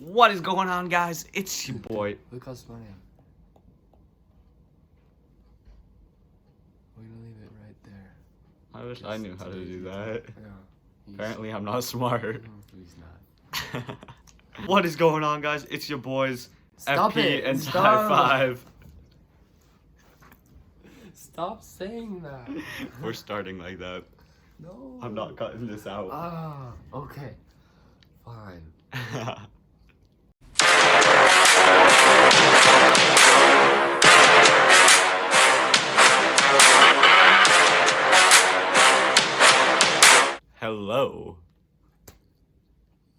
What is going on, guys? It's your boy. Look how smart I am. We're gonna leave it right there. I wish I knew how to do that. Yeah. Apparently, I'm not smart. He's not. What is going on, guys? It's your boys, Stop FP it. and Stop. Sci5. Stop saying that. We're starting like that. No. I'm not cutting this out. Ah, okay. Fine. Hello.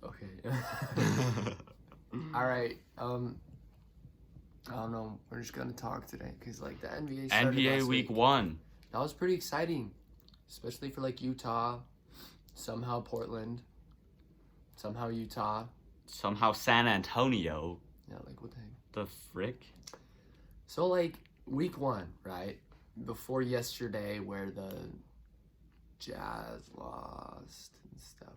Okay. All right. I don't know. We're just gonna talk today because like the NBA started NBA last week week. 1. That was pretty exciting, especially for like Utah, somehow Portland, somehow Utah. Somehow San Antonio. Yeah, like what the heck? The frick? So like week 1, right? Before yesterday, where the Jazz lost and stuff.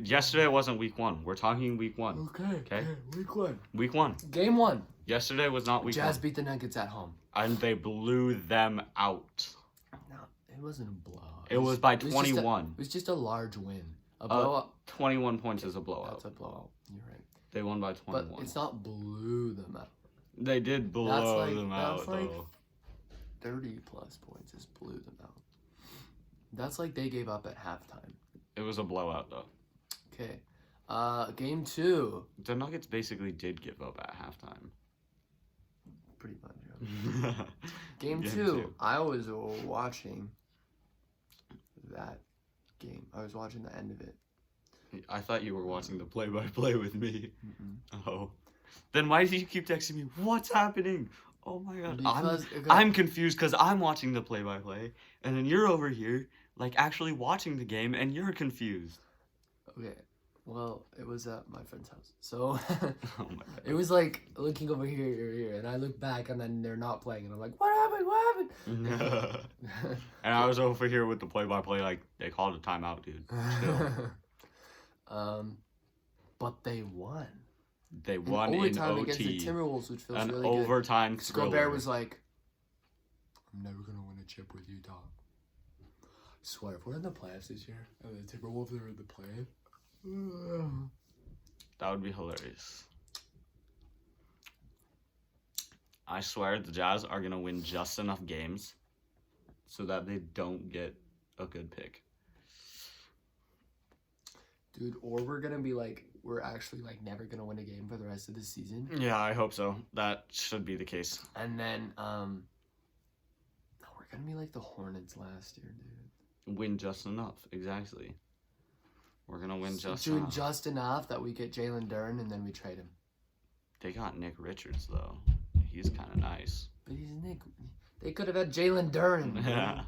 Yesterday wasn't week 1. We're talking week 1. Okay. Week 1. Week 1. Game 1. Yesterday was not week 1. Jazz beat the Nuggets at home. And they blew them out. No, it wasn't a blowout. It was by It was 21. it was just a large win. A blowout. 21 points is a blowout. That's a blowout. You're right. They won by 21. But it's not blew them out. They did blow them out, that's like though. 30 plus points just blew them out. That's like they gave up at halftime. It was a blowout, though. Okay. Game 2. The Nuggets basically did give up at halftime. Pretty much. Yeah. Game 2. I was watching that game. I was watching the end of it. I thought you were watching the play-by-play with me. Mm-mm. Oh. Then why do you keep texting me? What's happening? Oh my god. Because I'm confused because I'm watching the play-by-play. And then you're over here, like, actually watching the game, and you're confused. Okay. Well, it was at my friend's house. So Oh my god. it was like looking over here, and I look back, and then they're not playing, and I'm like, what happened? What happened? And I was over here with the play-by-play, like, they called a timeout, dude. Chill. But they won. They won in overtime OT. against the Timberwolves, which feels An really overtime good. thriller. Gobert was like, I'm never going to win a chip with Utah. I swear, if we're in the playoffs this year, and the Timberwolves are in the play, That would be hilarious. I swear the Jazz are going to win just enough games so that they don't get a good pick. dude, or we're going to be like, we're actually like never going to win a game for the rest of the season. Yeah, I hope so. That should be the case. And then, we're going to be like the Hornets last year, dude. Win just enough. Exactly. We're going to win just doing enough. just enough that we get Jalen Duren and then we trade him. They got Nick Richards, though. He's kind of nice. But he's Nick. They could have had Jalen Duren. Yeah.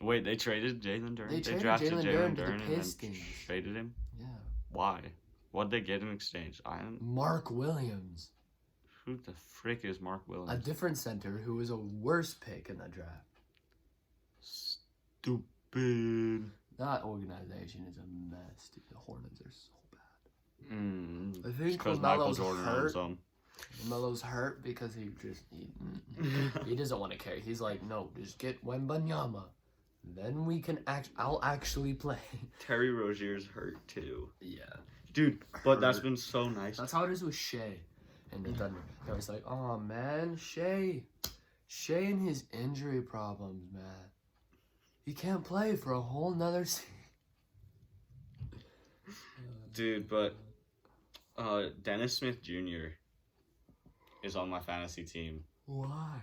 Wait, they traded Jalen Duren? They traded drafted Jalen Jalen Duren to the Duren and then Pistons. traded him? Yeah. Why? What'd they get in exchange? Mark Williams. Who the frick is Mark Williams? A different center who was a worse pick in the draft. Stupid. That organization is a mess, dude. The Hornets are so bad. I think Because Michael LaMelo's Jordan hurt. owns them. LaMelo's hurt because he doesn't want to carry. He's like, no, just get Wembanyama. Then we can I'll actually play. Terry Rozier's hurt too. Yeah. Dude, but that's been so nice. That's how it is with Shea and the Thunder. They're always like, oh man, Shea and his injury problems, man. He can't play for a whole nother season. Dude, but Dennis Smith Jr. is on my fantasy team. Why?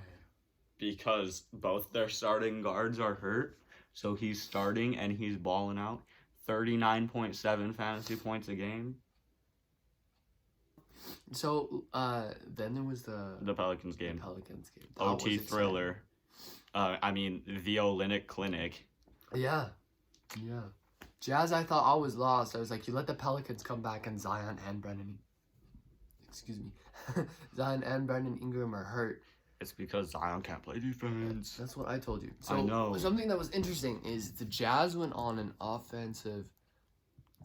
Because both their starting guards are hurt. So he's starting and he's balling out. 39.7 fantasy points a game. So, then there was the Pelicans game. Pelicans game. That OT was thriller. The Olynyk Clinic. exciting. Yeah. Jazz, I thought I was lost. I was like, you let the Pelicans come back and Zion and Brandon Ingram are hurt. It's because Zion can't play defense. That's what I told you. So I know. Something that was interesting is the Jazz went on an offensive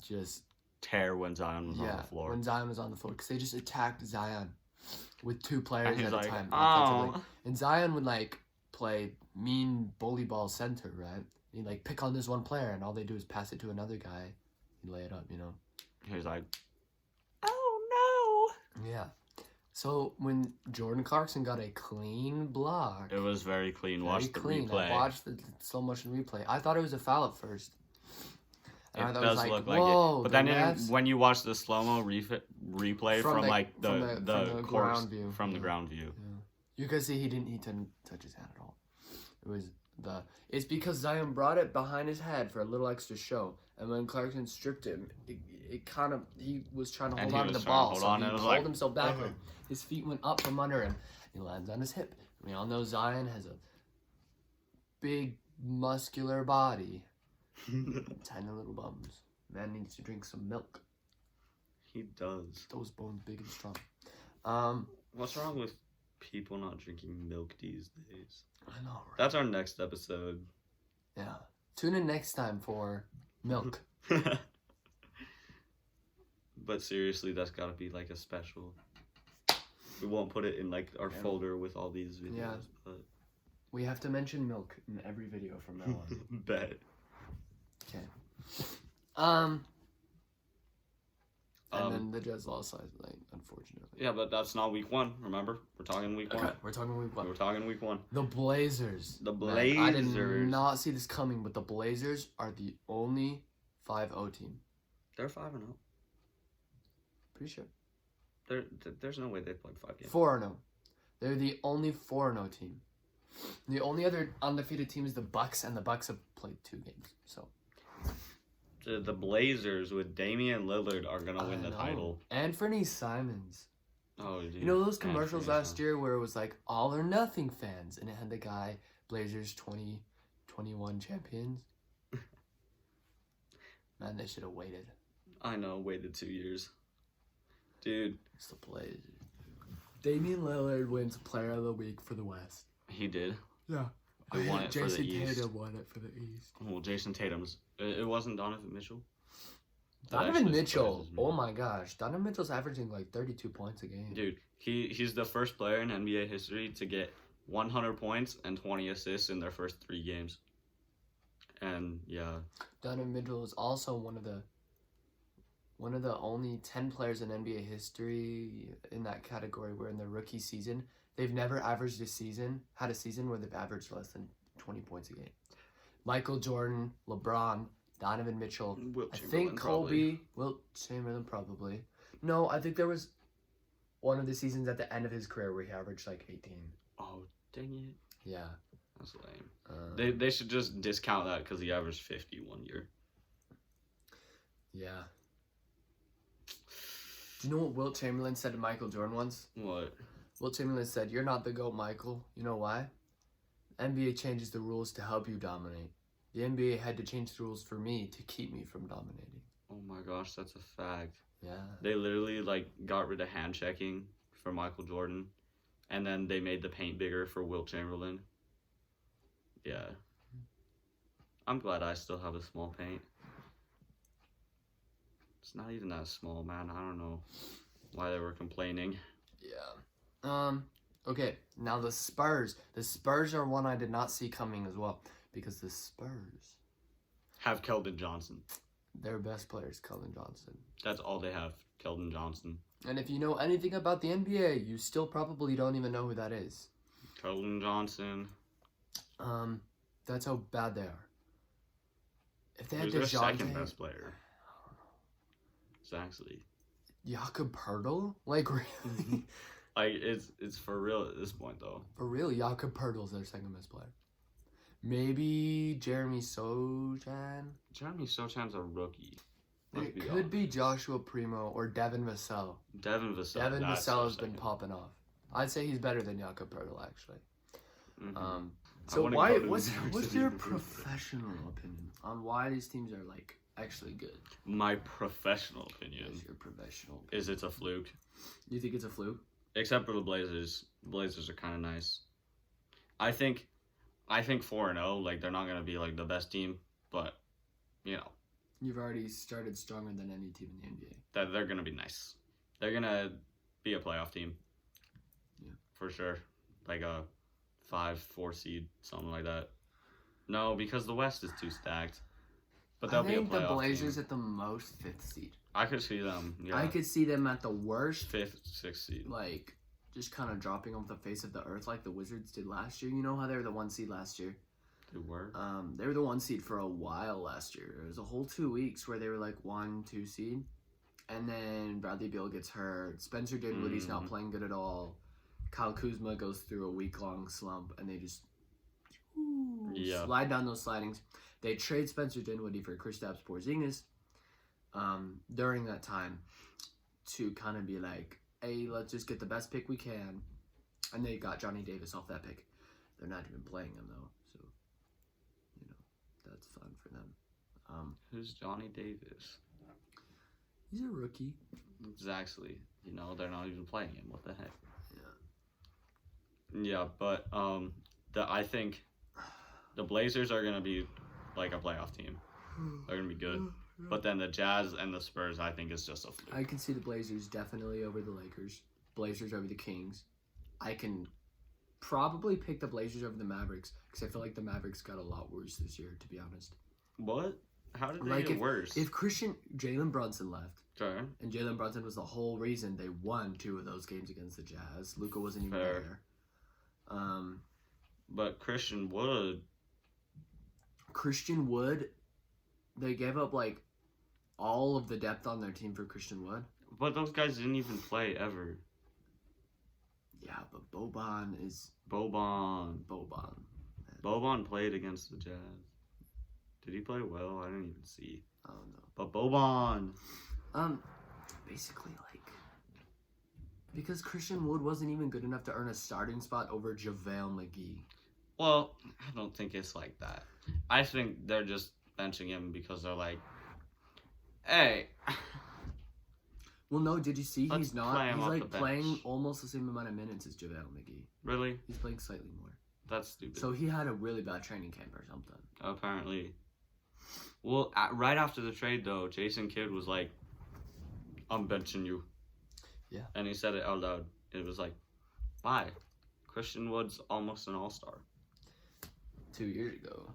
just tear when Zion was on the floor. when Zion was on the floor, because they just attacked Zion with 2 players And at he's a time. oh. Offensively. And Zion would like play mean bully ball center, right? He'd like pick on this one player, and all they do is pass it to another guy. He'd lay it up, you know. He's like, oh no. Yeah. So when Jordan Clarkson got a clean block, no. It was very clean. Watch the replay. I watched the slow motion replay. I thought it was a foul at first. And it does look like it. But then when you watch the slow-mo replay from the ground view. From the ground view. Yeah. You can see he didn't touch his hand at all. It's because Zion brought it behind his head for a little extra show. And when Clarkson stripped him, he was trying to hold on to the ball. So he pulled himself backward. His feet went up from under him. He lands on his hip. We all know Zion has a big, muscular body. Tiny little bums. Man needs to drink some milk. He does. Those bones big and strong. What's wrong with people not drinking milk these days? I know, right? That's our next episode. Yeah. Tune in next time for milk. But seriously, that's gotta be like a special. We won't put it in like our folder with all these videos, but we have to mention milk in every video from now on. Bet. Okay. And then the Jazz lost last night, unfortunately. Yeah, but that's not week 1, remember? We're talking week 1. We're talking week 1. We're talking week 1. The Blazers. Man, I did not see this coming, but the Blazers are the only 5-0 team. They're 5-0. Pretty sure. There's no way they played 5 games. 4-0. They're the only 4-0 team. The only other undefeated team is the Bucks, and the Bucks have played 2 games. So the Blazers with Damian Lillard are gonna win the title. And Fernie Simons. Oh, dude. You know those commercials last year where it was like all or nothing fans, and it had the guy Blazers 2021 champions. Man, they should have waited. I know, waited 2 years. Dude. It's the Blazers. Damian Lillard wins Player of the Week for the West. He did. Yeah. He won it for the East. Jason Tatum won it for the East. Well, Jason Tatum's. It wasn't Donovan Mitchell. Donovan Mitchell. Oh my gosh. Donovan Mitchell's averaging like 32 points a game. Dude, he's the first player in NBA history to get 100 points and 20 assists in their first 3 games. And yeah. Donovan Mitchell is also one of the only 10 players in NBA history in that category where in their rookie season, they've never had a season where they've averaged less than 20 points a game. Michael Jordan, LeBron, Donovan Mitchell, I think Kobe, Wilt Chamberlain probably. No, I think there was one of the seasons at the end of his career where he averaged like 18. Oh, dang it. Yeah. That's lame. They should just discount that because he averaged 50 one year. Yeah. Do you know what Wilt Chamberlain said to Michael Jordan once? What? Wilt Chamberlain said, "You're not the GOAT, Michael. You know why? NBA changes the rules to help you dominate. The NBA had to change the rules for me to keep me from dominating." Oh my gosh, that's a fact. Yeah. They literally got rid of hand checking for Michael Jordan, and then they made the paint bigger for Wilt Chamberlain. Yeah. I'm glad I still have a small paint. It's not even that small, man. I don't know why they were complaining. Yeah. Okay, now the Spurs. The Spurs are one I did not see coming as well, because the Spurs have Keldon Johnson. Their best player is Keldon Johnson. That's all they have, Keldon Johnson. And if you know anything about the NBA, you still probably don't even know who that is. Keldon Johnson. That's how bad they are. If they Who's had their second DeJounte, best player? It's actually Jakob Poeltl? Like, really? Like, it's for real at this point, though. For real, Jakob Poeltl's their second best player. Maybe Jeremy Sochan? Jeremy Sochan's a rookie. It could be Joshua Primo or Devin Vassell. Devin Vassell. Devin Vassell has been popping off. I'd say he's better than Jakob Poeltl, actually. Mm-hmm. So what's your professional opinion on why these teams are, like, actually good? My professional opinion. What's your professional opinion? Is it's a fluke. You think it's a fluke? Except for the Blazers. Blazers are kind of nice. I think 4-0, like, they're not going to be, like, the best team, but, you know. You've already started stronger than any team in the NBA. That they're gonna be nice. They're gonna be a playoff team. Yeah. For sure. Like a 5-4 seed, something like that. No, because the West is too stacked. But they'll be a playoff I think the Blazers team. at the most 5th seed. I could see them. Yeah. I could see them at the worst 5th, 6th seed. like just kind of dropping off the face of the earth like the Wizards did last year. You know how they were the 1 seed last year? They were? They were the 1 seed for a while last year. There was a whole 2 weeks where they were like 1, 2 seed. And then Bradley Beal gets hurt. Spencer Dinwiddie's not playing good at all. Kyle Kuzma goes through a week-long slump, and they just slide down those slidings. They trade Spencer Dinwiddie for Kristaps Porzingis during that time to kind of be like, hey, let's just get the best pick we can. And they got Johnny Davis off that pick. They're not even playing him, though. So, you know, that's fun for them. Who's Johnny Davis? He's a rookie. Exactly. You know, they're not even playing him. What the heck? Yeah. Yeah, but I think the Blazers are gonna be like a playoff team. They're gonna be good. But then the Jazz and the Spurs, I think, is just a fluke. I can see the Blazers definitely over the Lakers. Blazers over the Kings. I can probably pick the Blazers over the Mavericks because I feel like the Mavericks got a lot worse this year, to be honest. What? How did they get worse? If Jalen Brunson left, okay. and Jalen Brunson was the whole reason they won 2 of those games against the Jazz. Luka wasn't even there. But Christian Wood, they gave up like all of the depth on their team for Christian Wood. But those guys didn't even play ever. Yeah, but Boban. Boban played against the Jazz. Did he play well? I didn't even see. I don't know. But Boban. Basically, like, because Christian Wood wasn't even good enough to earn a starting spot over JaVale McGee. Well, I don't think it's like that. I think they're just benching him because they're like, hey. Well, no, did you see he's not? He's like playing bench. Almost the same amount of minutes as JaVale McGee. Really? He's playing slightly more. That's stupid. So he had a really bad training camp or something. Apparently. Well, right after the trade, though, Jason Kidd was like, I'm benching you. Yeah. And he said it out loud. It was like, why? Christian Wood's almost an all-star. 2 years ago.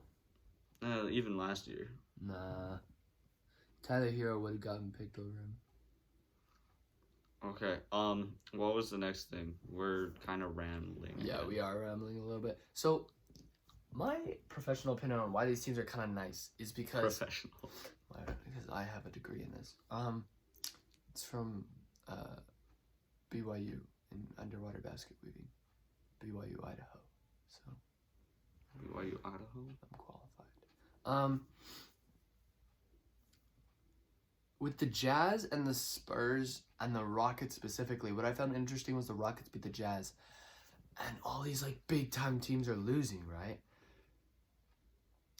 Even last year. Nah. Tyler Hero would have gotten picked over him. Okay. What was the next thing? We're kind of rambling. Yeah, we are rambling a little bit. So, my professional opinion on why these teams are kind of nice is because because I have a degree in this. It's from BYU in underwater basket weaving, BYU Idaho. So BYU Idaho. I'm qualified. With the Jazz and the Spurs and the Rockets specifically, what I found interesting was the Rockets beat the Jazz, and all these like big time teams are losing, right?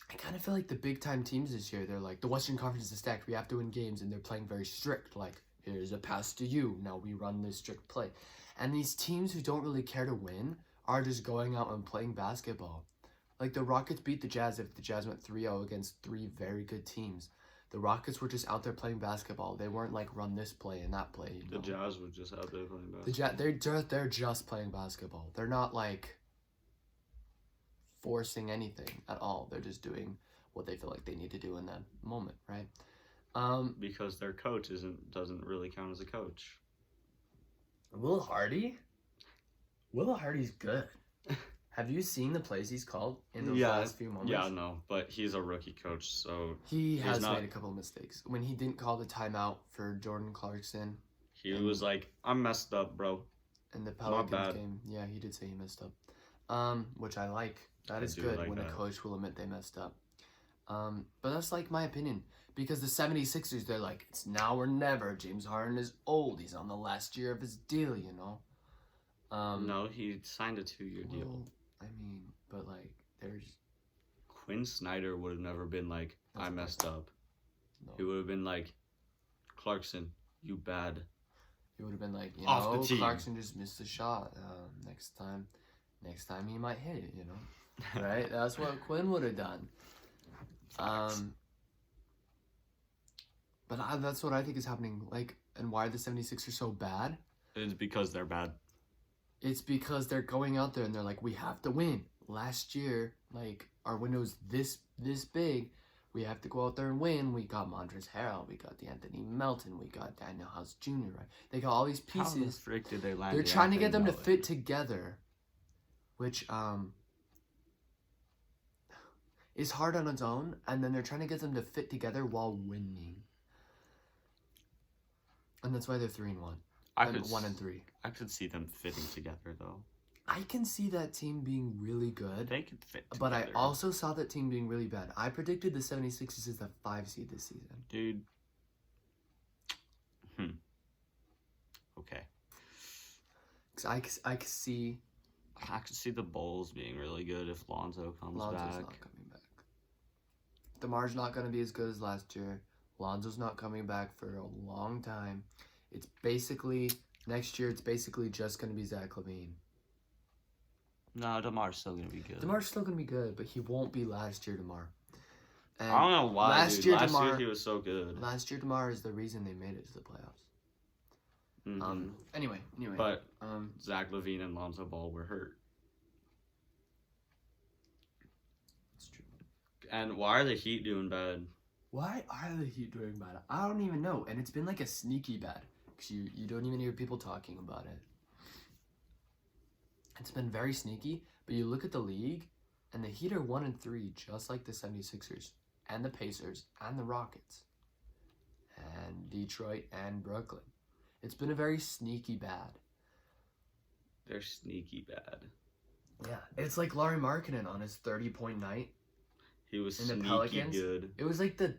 I kind of feel like the big time teams this year, they're like, the Western Conference is stacked, we have to win games, and they're playing very strict, like, here's a pass to you, now we run this strict play. And these teams who don't really care to win are just going out and playing basketball. Like, the Rockets beat the Jazz if the Jazz went 3-0 against 3 very good teams. The Rockets were just out there playing basketball. They weren't like, run this play and that play. You know? The Jazz were just out there playing basketball. They're just playing basketball. They're not like forcing anything at all. They're just doing what they feel like they need to do in that moment, right? Because their coach doesn't really count as a coach. Will Hardy's good. Have you seen the plays he's called in the last few moments? Yeah, no, but he's a rookie coach, so he has made a couple of mistakes. When he didn't call the timeout for Jordan Clarkson, he was like, "I'm messed up, bro." In the Pelicans game, yeah, he did say he messed up, which I like. That is good when a coach will admit they messed up. But that's like my opinion. Because the 76ers, they're like, it's now or never. James Harden is old. He's on the last year of his deal, you know? No, he signed a 2-year deal. I mean, but like, there's... Quinn Snyder would have never been like, I messed up. No. He would have been like, Clarkson, you bad. He would have been like, you Off know, the team. Clarkson just missed a shot. Next time he might hit it, you know? Right? That's what Quinn would have done. But that's what I think is happening. Like, and why the 76ers so bad? It's because they're bad. It's because they're going out there and they're like, we have to win. Last year, like, our window is this big. We have to go out there and win. We got Montrezl Harrell. We got Anthony Melton. We got Daniel House Jr., right? They got all these pieces. How the frick did they land? They're trying to get them to fit together, which is hard on its own. And then they're trying to get them to fit together while winning. And that's why they're 3-1. And 1-3. I could see them fitting together, though. I can see that team being really good. They could fit together. But I also saw that team being really bad. I predicted the 76ers as the 5 seed this season. Dude. Okay. Because I could see... I could see the Bulls being really good if Lonzo's back. Lonzo's not coming back. DeMar's not going to be as good as last year. Lonzo's not coming back for a long time. It's basically... Next year, it's basically just going to be Zach LaVine. No, DeMar's still going to be good. DeMar's still going to be good, but he won't be last year DeMar. And I don't know why, last dude. year, Last DeMar, year he was so good. Last year DeMar is the reason they made it to the playoffs. Mm-hmm. Anyway. But Zach LaVine and Lonzo Ball were hurt. That's true. And why are the Heat doing bad? Why are the Heat doing bad? I don't even know. And it's been like a sneaky bad. Because you don't even hear people talking about it. It's been very sneaky. But you look at the league, and the Heat are 1-3, just like the 76ers, and the Pacers, and the Rockets, and Detroit, and Brooklyn. It's been a very sneaky bad. They're sneaky bad. Yeah. It's like Lauri Markkanen on his 30-point night. He was in the sneaky Pelicans. good. It was like the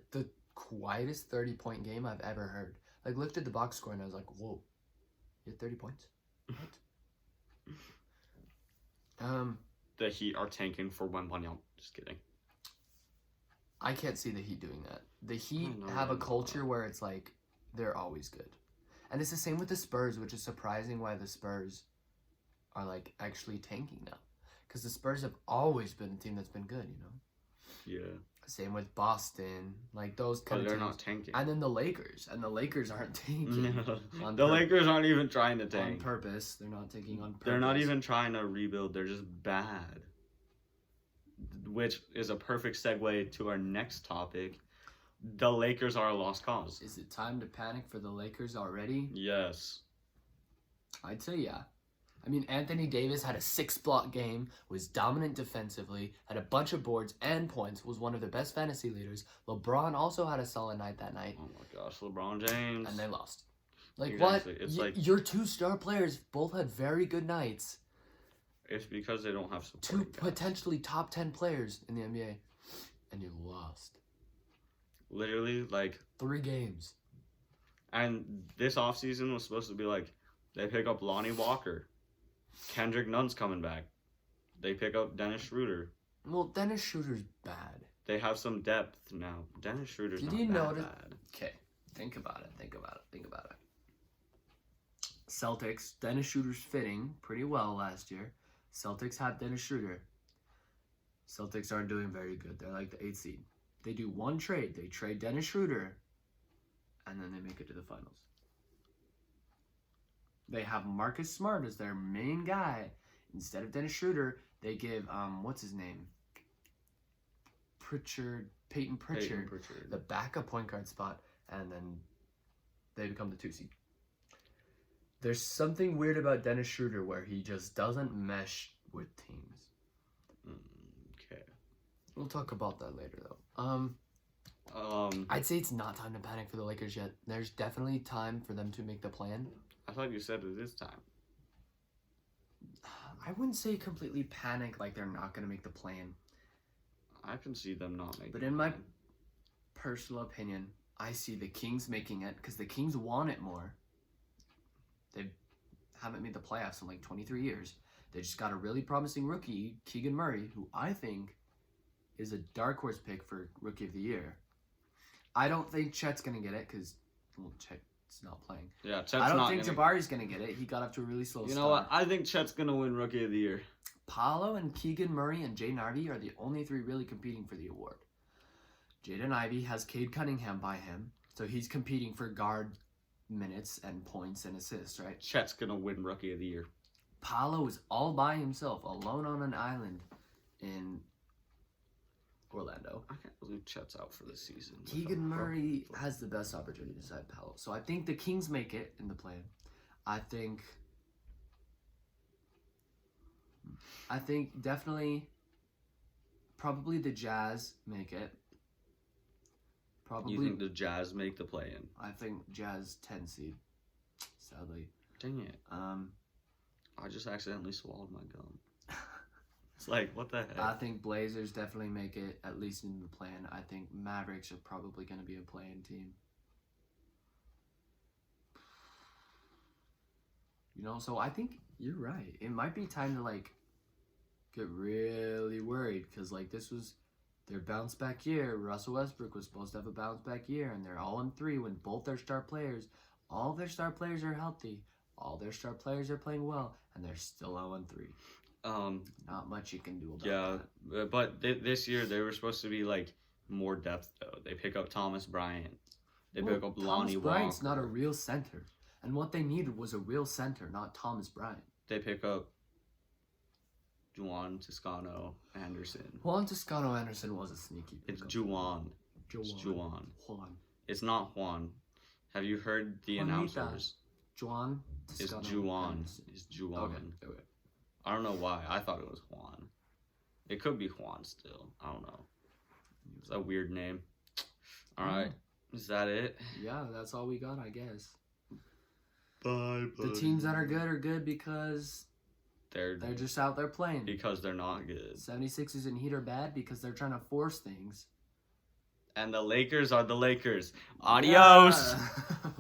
quietest 30-point game I've ever heard. Like, looked at the box score and I was like, whoa, you had 30 points? What? The Heat are tanking for Wembanyama. Just kidding. I can't see the Heat doing that. The Heat have a culture where it's like, they're always good. And it's the same with the Spurs, which is surprising why the Spurs are, like, actually tanking now. Because the Spurs have always been a team that's been good, you know? Yeah. Same with Boston, like those kind of teams. But they're not tanking. And then the Lakers, and the Lakers aren't tanking. The Lakers aren't even trying to tank. On purpose. They're not tanking on purpose. They're not even trying to rebuild. They're just bad. Which is a perfect segue to our next topic. The Lakers are a lost cause. Is it time to panic for the Lakers already? Yes. I'd say yeah. I mean, Anthony Davis had a 6-block game, was dominant defensively, had a bunch of boards and points, was one of the best fantasy leaders. LeBron also had a solid night that night. Oh my gosh, LeBron James. And they lost. Like, exactly. what? It's like your 2 star players both had very good nights. It's because they don't have support. 2 potentially top 10 players in the NBA. And you lost. Literally, like... 3 games. And this offseason was supposed to be like, they pick up Lonnie Walker. Kendrick Nunn's coming back. They pick up Dennis Schroeder. Well, Dennis Schroeder's bad. They have some depth now. Dennis Schroeder's not that bad. Okay, think about it. Celtics, Dennis Schroeder's fitting pretty well last year. Celtics had Dennis Schroeder. Celtics aren't doing very good. They're like the 8th seed. They do one trade. They trade Dennis Schroeder, and then they make it to the finals. They have Marcus Smart as their main guy. Instead of Dennis Schroeder, they give, what's his name? Peyton Pritchard, the backup point guard spot, and then they become the 2 seed. There's something weird about Dennis Schroeder where he just doesn't mesh with teams. Okay. We'll talk about that later, though. I'd say it's not time to panic for the Lakers yet. There's definitely time for them to make the plan. I thought you said it is time. I wouldn't say completely panic like they're not going to make the plan. I can see them not making But in my personal opinion, I see the Kings making it because the Kings want it more. They haven't made the playoffs in like 23 years. They just got a really promising rookie, Keegan Murray, who I think is a dark horse pick for Rookie of the Year. I don't think Chet's going to get it because, well, Chet's not playing. Yeah, Chet's I don't not think Jabari's going to get it. He got up to a really slow start. You know what? I think Chet's going to win Rookie of the Year. Paolo and Keegan Murray and Jay Nardi are the only 3 really competing for the award. Jaden Ivey has Cade Cunningham by him. So he's competing for guard minutes and points and assists, right? Chet's gonna win Rookie of the Year. Paolo is all by himself, alone on an island in Orlando. I can't believe Chet's out for the season. Keegan Murray has the best opportunity to decide Paolo. So I think the Kings make it in the play-in. I think definitely, probably the Jazz make it. Probably. You think the Jazz make the play-in? I think Jazz 10 seed. Sadly. Dang it. I just accidentally swallowed my gum. It's like, what the heck? I think Blazers definitely make it, at least in the plan. I think Mavericks are probably going to be a play-in team. You know, so I think you're right. It might be time to, like, get really worried because, like, this was their bounce back year. Russell Westbrook was supposed to have a bounce back year, and they're all in 3 when both their star players, all their star players are healthy. All their star players are playing well, and they're still 0-3. Not much you can do about that. Yeah, but this year they were supposed to be, like, more depth, though. They pick up Thomas Bryant. They pick up Lonnie Walker. Thomas Bryant's not a real center. And what they needed was a real center, not Thomas Bryant. They pick up Juwan Toscano-Anderson. Juan Toscano-Anderson was a sneaky pickup. It's Juwan. It's Juwan. It's not Juan. Have you heard the announcers? Juwan It's Juwan. It's Juwan. Okay. I don't know why. I thought it was Juan. It could be Juan still. I don't know. It's a weird name. All right. Is that it? Yeah, that's all we got, I guess. Bye. The teams that are good because they're just out there playing. Because they're not good. 76ers and Heat are bad because they're trying to force things. And the Lakers are the Lakers. Adios. Yeah.